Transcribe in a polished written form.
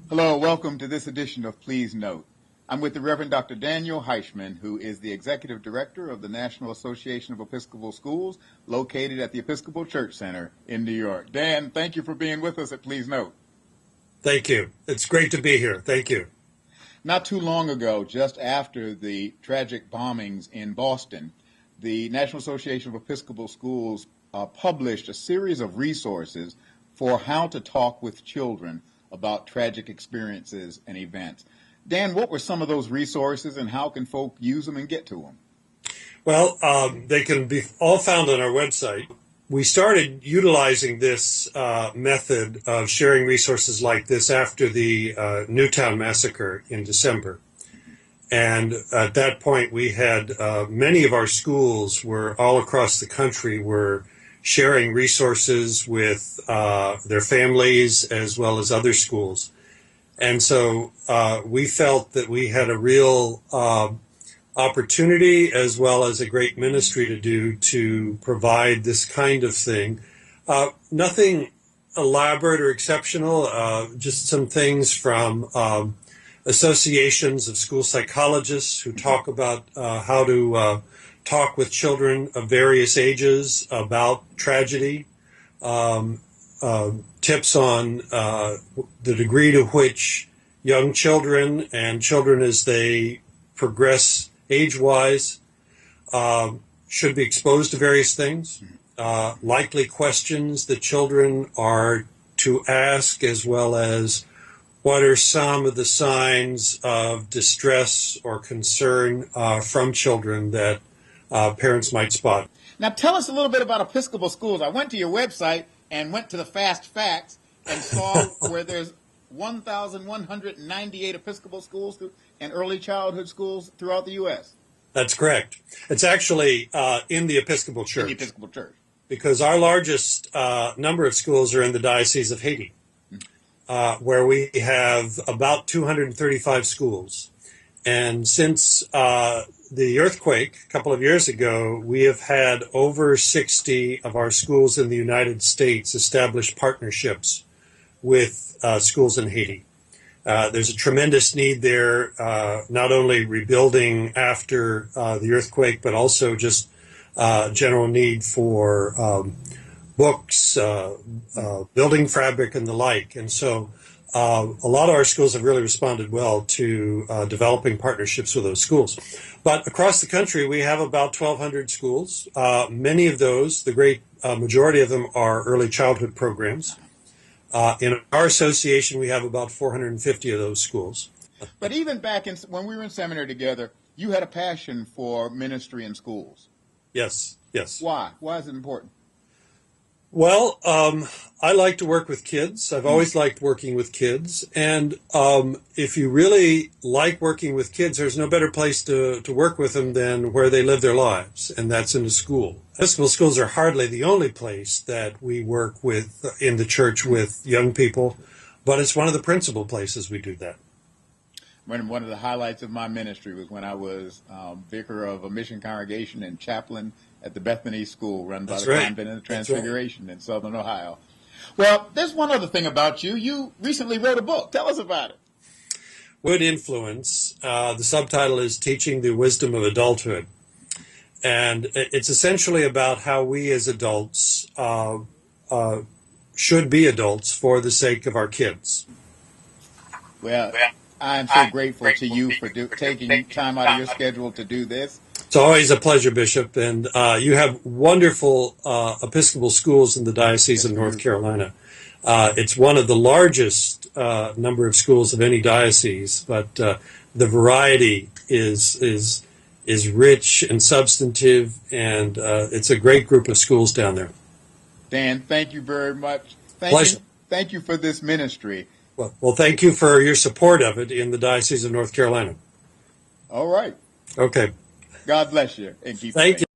Hello, welcome to this edition of Please Note. I'm with the Reverend Dr. Daniel Heischman, who is the Executive Director of the National Association of Episcopal Schools, located at the Episcopal Church Center in New York. Dan, thank you for being with us at Please Note. Thank you. It's great to be here. Thank you. Not too long ago, just after the tragic bombings in Boston, the National Association of Episcopal Schools published a series of resources for how to talk with children about tragic experiences and events. Dan, what were some of those resources and how can folk use them and get to them? Well, they can be all found on our website. We started utilizing this method of sharing resources like this after the Newtown massacre in December. And at that point, we had many of our schools were all across the country were sharing resources with their families as well as other schools. And so we felt that we had a real opportunity as well as a great ministry to do to provide this kind of thing. Nothing elaborate or exceptional, just some things from associations of school psychologists who talk about how to talk with children of various ages about tragedy, tips on the degree to which young children and children as they progress age-wise should be exposed to various things, likely questions that children are to ask, as well as what are some of the signs of distress or concern from children that parents might spot. Now tell us a little bit about Episcopal schools. I went to your website and went to the Fast Facts and saw where there's 1,198 Episcopal schools and early childhood schools throughout the U.S. That's correct. It's actually in the Episcopal Church. In the Episcopal Church. Because our largest number of schools are in the Diocese of Haiti, where we have about 235 schools. And since the earthquake a couple of years ago, we have had over 60 of our schools in the United States establish partnerships with schools in Haiti. There's a tremendous need there, not only rebuilding after the earthquake, but also just general need for books, building fabric, and the like. And so a lot of our schools have really responded well to developing partnerships with those schools. But across the country, we have about 1,200 schools. Many of those, the great majority of them, are early childhood programs. In our association, we have about 450 of those schools. But even back when we were in seminary together, you had a passion for ministry in schools. Yes, yes. Why? Why is it important? Well, I like to work with kids. I've always liked working with kids. And if you really like working with kids, there's no better place to work with them than where they live their lives, and that's in a school. Episcopal schools are hardly the only place that we work with in the church with young people, but it's one of the principal places we do that. One of the highlights of my ministry was when I was vicar of a mission congregation and chaplain at the Bethany School run by the Convent of the Transfiguration in Southern Ohio. Well, there's one other thing about you. You recently wrote a book. Tell us about it. Good Influence. The subtitle is Teaching the Wisdom of Adulthood. And it's essentially about how we as adults should be adults for the sake of our kids. Well, I'm so grateful to you for taking time out of your schedule to do this. It's always a pleasure, Bishop, and you have wonderful Episcopal schools in the Diocese of North Carolina. It's one of the largest number of schools of any diocese, but the variety is rich and substantive, and it's a great group of schools down there. Dan, thank you very much. Pleasure. Thank you for this ministry. Well, thank you for your support of it in the Diocese of North Carolina. All right. Okay. God bless you and keep Thank you.